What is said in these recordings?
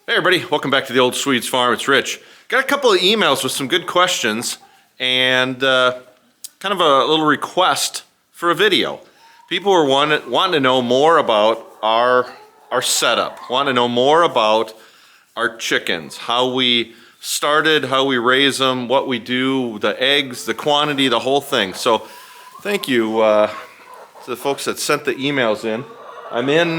Hey everybody, welcome back to the Old Swedes Farm. It's Rich. Got a couple of emails with some good questions and kind of a little request for a video. People were wanting to know more about our setup, want to know more about our chickens, how we started, how we raise them, what we do, the eggs, the quantity, the whole thing. So thank you to the folks that sent the emails in. I'm in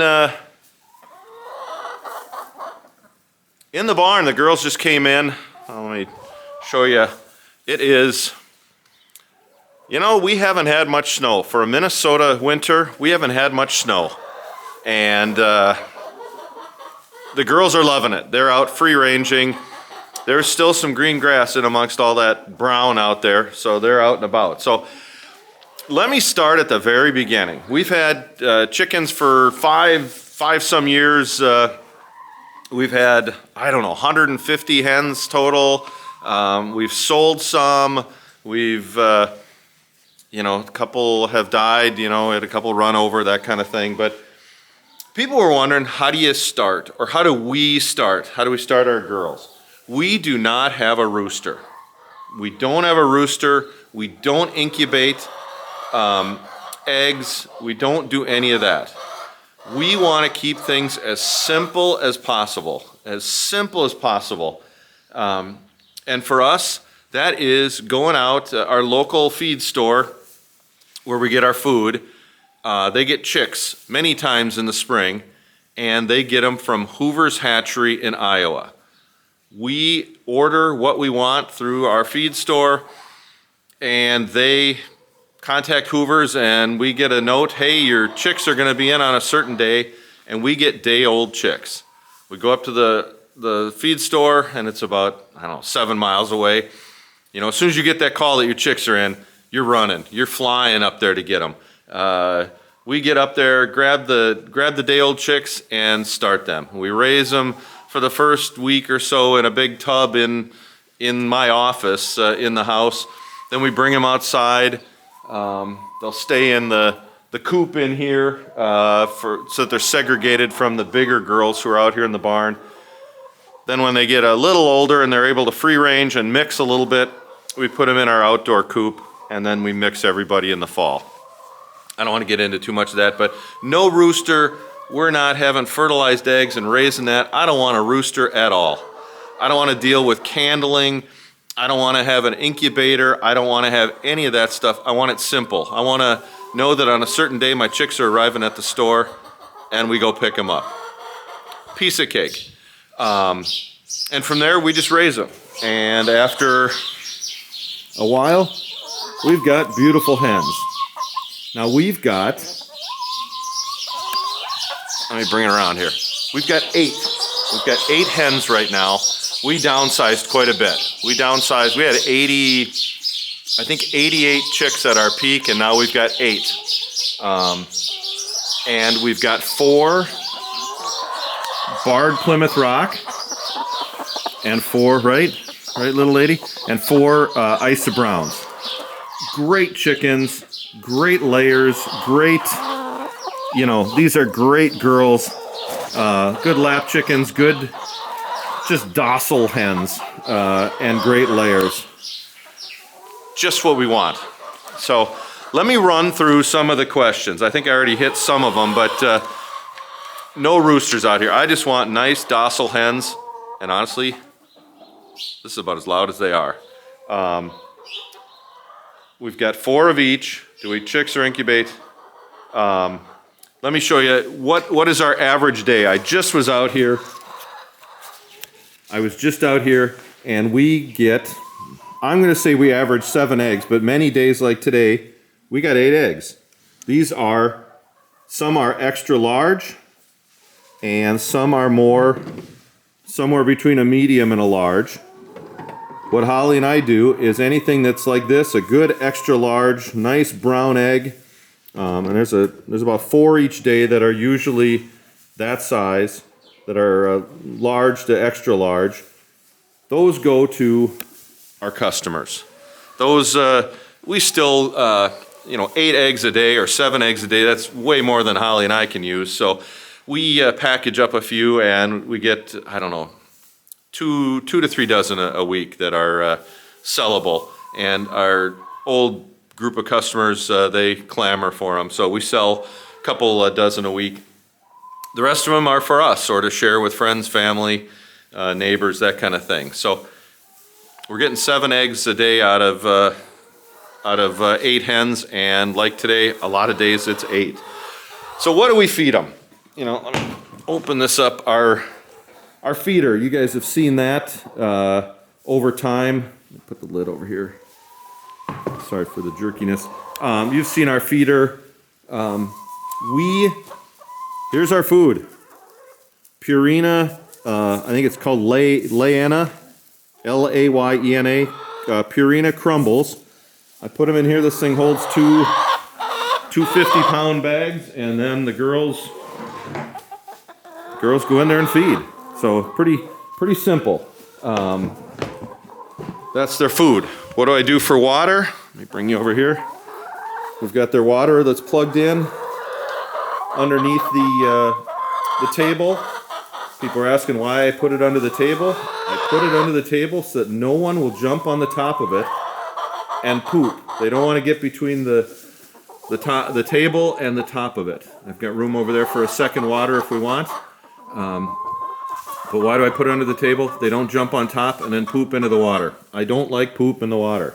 the barn. The girls just came in. Let me show you. It is, we haven't had much snow. For a Minnesota winter, we haven't had much snow. And the girls are loving it. They're out free ranging. There's still some green grass in amongst all that brown out there, so they're out and about. So let me start at the very beginning. We've had chickens for five some years. We've had, 150 hens total. We've sold some. We've, a couple have died, had a couple run over, that kind of thing. But people were wondering, how do you start? Or how do we start? How do we start our girls? We do not have a rooster. We don't have a rooster. We don't incubate eggs. We don't do any of that. We want to keep things as simple as possible, And for us, that is going out, our local feed store where we get our food. They get chicks many times in the spring, and they get them from Hoover's Hatchery in Iowa. We order what we want through our feed store, and they contact Hoover's and we get a note, hey, your chicks are gonna be in on a certain day, and we get day-old chicks. We go up to the feed store, and it's about, 7 miles away. As soon as you get that call that your chicks are in, you're running, you're flying up there to get them. We get up there, grab the day-old chicks and start them. We raise them for the first week or so in a big tub in my office, in the house. Then we bring them outside. They'll stay in the coop in here so that they're segregated from the bigger girls who are out here in the barn. Then when they get a little older and they're able to free range and mix a little bit, we put them in our outdoor coop, and then we mix everybody in the fall. I don't want to get into too much of that, but no rooster. We're not having fertilized eggs and raising that. I don't want a rooster at all. I don't want to deal with candling. I don't want to have an incubator. I don't want to have any of that stuff. I want it simple. I want to know that on a certain day my chicks are arriving at the store and we go pick them up. Piece of cake. And from there we just raise them. And after a while, we've got beautiful hens. Now let me bring it around here. We've got 8. We've got 8 hens right now. We downsized quite a bit. We had 88 chicks at our peak, and now we've got 8. And we've got 4 barred Plymouth Rock, and 4, right, little lady? And 4 Isa Browns. Great chickens, great layers, these are great girls. Good lap chickens, good, just docile hens, and great layers. Just what we want. So let me run through some of the questions. I think I already hit some of them, but no roosters out here. I just want nice, docile hens, and honestly, this is about as loud as they are. We've got 4 of each. Do we chicks or incubate? Let me show you what is our average day. I was just out here, and we get, I'm going to say we average 7 eggs, but many days like today, we got 8 eggs. Some are extra large, and some are somewhere between a medium and a large. What Holly and I do is anything that's like this, a good extra large, nice brown egg, and there's about 4 each day that are usually that size, that are large to extra large. Those go to our customers. Those, we still, 8 eggs a day or 7 eggs a day, that's way more than Holly and I can use. So We package up a few and we get, I don't know, two to 3 dozen a week that are sellable. And our old group of customers, they clamor for them. So we sell a couple dozen a week. The rest of them are for us, or to share with friends, family, neighbors, that kind of thing. So we're getting 7 eggs a day out of 8 hens, and like today, a lot of days it's 8. So what do we feed them? You know, let me open this up. Our feeder, you guys have seen that over time. Let me put the lid over here. Sorry for the jerkiness. You've seen our feeder. Here's our food. Purina, I think it's called Layena, Layena, Purina crumbles. I put them in here. This thing holds two 50-pound bags, and then the girls go in there and feed. So pretty simple. That's their food. What do I do for water? Let me bring you over here. We've got their water that's plugged in underneath the table. People are asking why I put it under the table. I put it under the table so that no one will jump on the top of it and poop. They don't want to get between the table and the top of it. I've got room over there for a second water if we want. But why do I put it under the table? They don't jump on top and then poop into the water. I don't like poop in the water.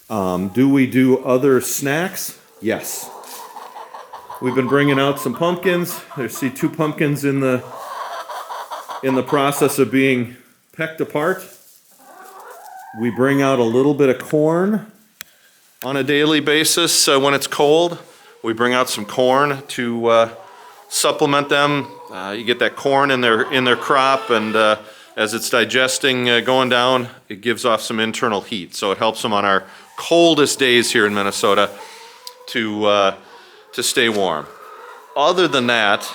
Do we do other snacks? Yes. We've been bringing out some pumpkins. I see 2 pumpkins in the process of being pecked apart. We bring out a little bit of corn on a daily basis when it's cold. We bring out some corn to supplement them. You get that corn in their crop, and as it's digesting, going down, it gives off some internal heat. So it helps them on our coldest days here in Minnesota to stay warm. Other than that,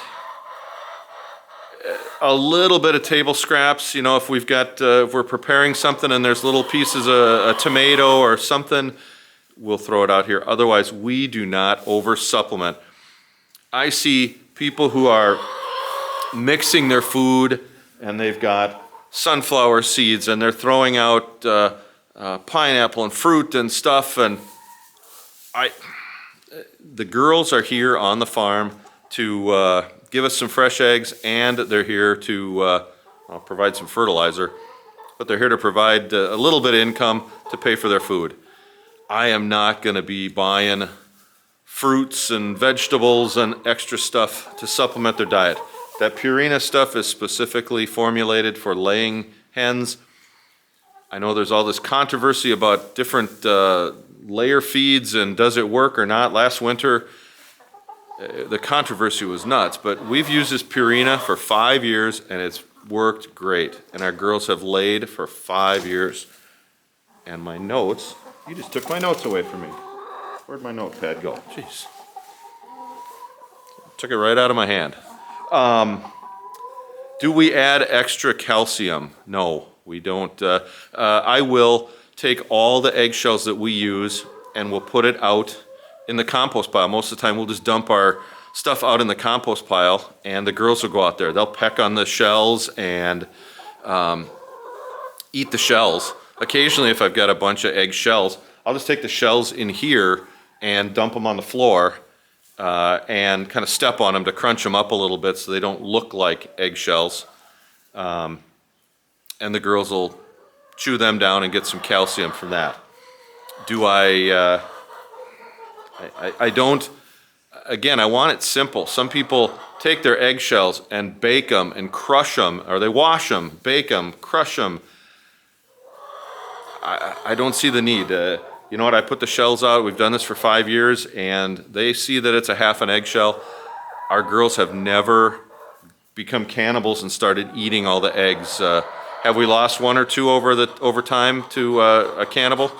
a little bit of table scraps. You know, if we're preparing something and there's little pieces of a tomato or something, we'll throw it out here. Otherwise, we do not over supplement. I see people who are mixing their food and they've got sunflower seeds and they're throwing out pineapple and fruit and stuff, and the girls are here on the farm to give us some fresh eggs, and they're here to provide some fertilizer, but they're here to provide a little bit of income to pay for their food. I am not going to be buying fruits and vegetables and extra stuff to supplement their diet. That Purina stuff is specifically formulated for laying hens. I know there's all this controversy about different layer feeds and does it work or not. Last winter, the controversy was nuts, but we've used this Purina for 5 years and it's worked great. And our girls have laid for 5 years. And my notes, you just took my notes away from me. Where'd my notepad go? Jeez. Took it right out of my hand. Do we add extra calcium? No, we don't. I will take all the eggshells that we use and we'll put it out in the compost pile. Most of the time we'll just dump our stuff out in the compost pile and the girls will go out there. They'll peck on the shells and eat the shells. Occasionally, if I've got a bunch of egg shells, I'll just take the shells in here and dump them on the floor and kind of step on them to crunch them up a little bit so they don't look like eggshells. And the girls will chew them down and get some calcium from that. Do I don't, again, I want it simple. Some people take their eggshells and bake them and crush them, or they wash them, bake them, crush them. I don't see the need. You know what, I put the shells out, we've done this for 5 years, and they see that it's a half an eggshell. Our girls have never become cannibals and started eating all the eggs. Have we lost 1 or 2 over time to a cannibal?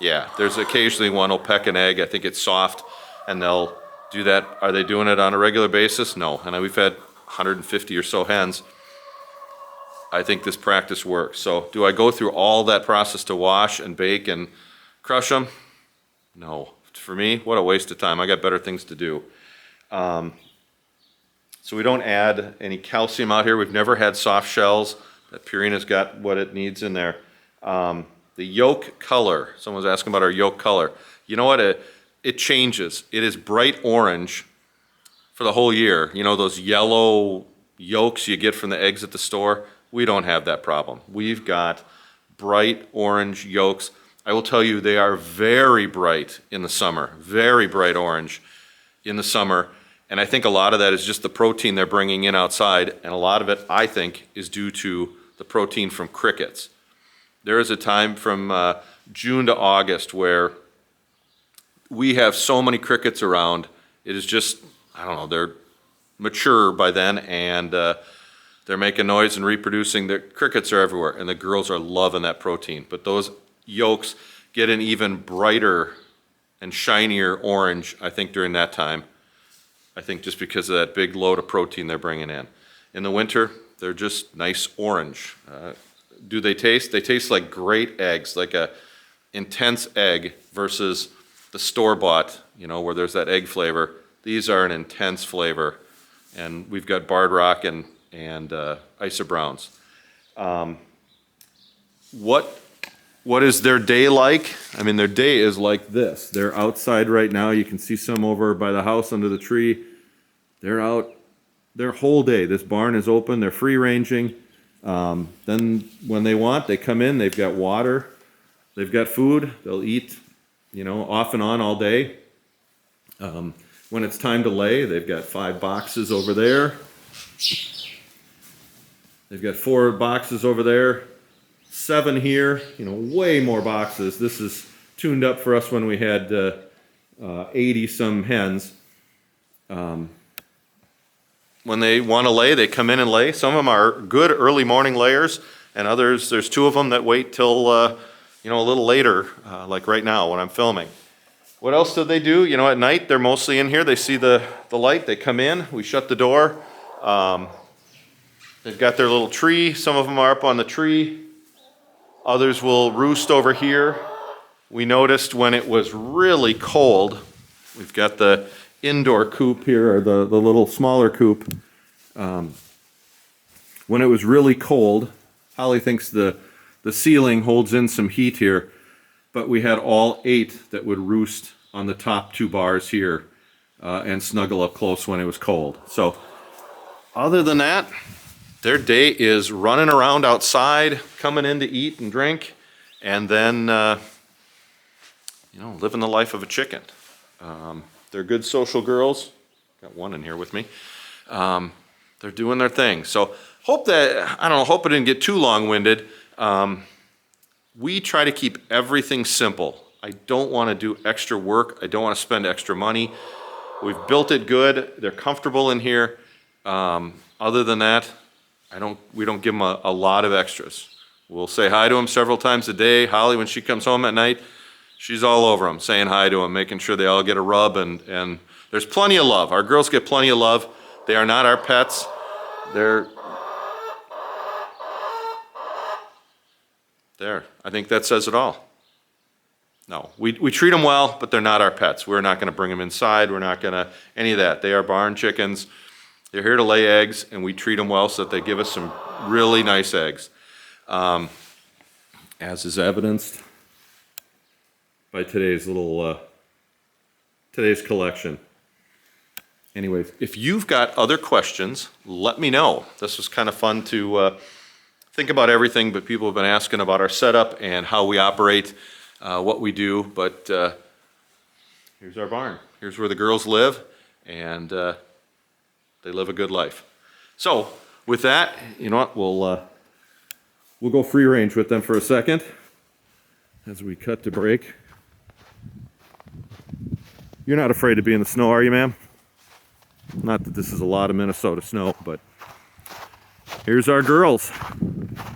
Yeah, there's occasionally one will peck an egg. I think it's soft, and they'll do that. Are they doing it on a regular basis? No, and we've had 150 or so hens. I think this practice works. So do I go through all that process to wash and bake and crush them? No. For me, what a waste of time. I got better things to do. So we don't add any calcium out here. We've never had soft shells. That Purina's got what it needs in there. The yolk color, someone was asking about our yolk color. You know what, it changes. It is bright orange for the whole year. You know those yellow yolks you get from the eggs at the store? We don't have that problem. We've got bright orange yolks. I will tell you, they are very bright in the summer, very bright orange in the summer. And I think a lot of that is just the protein they're bringing in outside, and a lot of it, I think, is due to the protein from crickets. There is a time from June to August where we have so many crickets around. It is just, I don't know, they're mature by then, and they're making noise and reproducing. The crickets are everywhere, and the girls are loving that protein. But those yolks get an even brighter and shinier orange, I think, during that time. I think just because of that big load of protein they're bringing in. In the winter, they're just nice orange. Do they taste? They taste like great eggs, like a intense egg versus the store-bought, you know, where there's that egg flavor. These are an intense flavor, and we've got Barred Rock and Isa Browns. What is their day like? I mean, their day is like this. They're outside right now. You can see some over by the house under the tree. They're out their whole day. This barn is open. They're free ranging. Then when they want, they come in. They've got water. They've got food. They'll eat, you know, off and on all day. When it's time to lay, they've got 5 boxes over there. They've got 4 boxes over there. 7 here, you know, way more boxes. This is tuned up for us when we had 80 some hens. When they want to lay, they come in and lay. Some of them are good early morning layers, and others, there's 2 of them that wait till, you know, a little later, like right now when I'm filming. What else do they do? You know, at night, they're mostly in here. They see the light, they come in, we shut the door. They've got their little tree. Some of them are up on the tree. Others will roost over here. We noticed when it was really cold, we've got the indoor coop here, or the little smaller coop. When it was really cold, Holly thinks the ceiling holds in some heat here, but we had all 8 that would roost on the top 2 bars here and snuggle up close when it was cold. So other than that, their day is running around outside, coming in to eat and drink, and then, you know, living the life of a chicken. They're good social girls. Got one in here with me. They're doing their thing. So hope that, I don't know, hope it didn't get too long-winded. We try to keep everything simple. I don't want to do extra work. I don't want to spend extra money. We've built it good. They're comfortable in here. Other than that, we don't give them a lot of extras. We'll say hi to them several times a day. Holly, when she comes home at night, she's all over them, saying hi to them, making sure they all get a rub, and there's plenty of love. Our girls get plenty of love. They are not our pets. They're there. I think that says it all. No, we treat them well, but they're not our pets. We're not going to bring them inside. We're not going to any of that. They are barn chickens. They're here to lay eggs, and we treat them well so that they give us some really nice eggs, as is evidenced by today's collection. Anyways, if you've got other questions, let me know. This was kind of fun to think about everything, but people have been asking about our setup and how we operate, what we do. But here's our barn. Here's where the girls live, and they live a good life. So with that, you know what? We'll go free range with them for a second as we cut to break. You're not afraid to be in the snow, are you, ma'am? Not that this is a lot of Minnesota snow, but here's our girls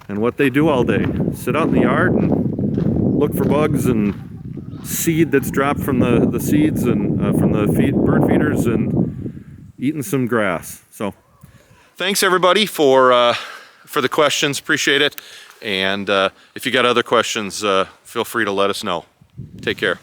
and what they do all day. Sit out in the yard and look for bugs and seed that's dropped from the seeds and from the bird feeders and eating some grass. So thanks everybody for the questions. Appreciate it. And if you got other questions, feel free to let us know. Take care.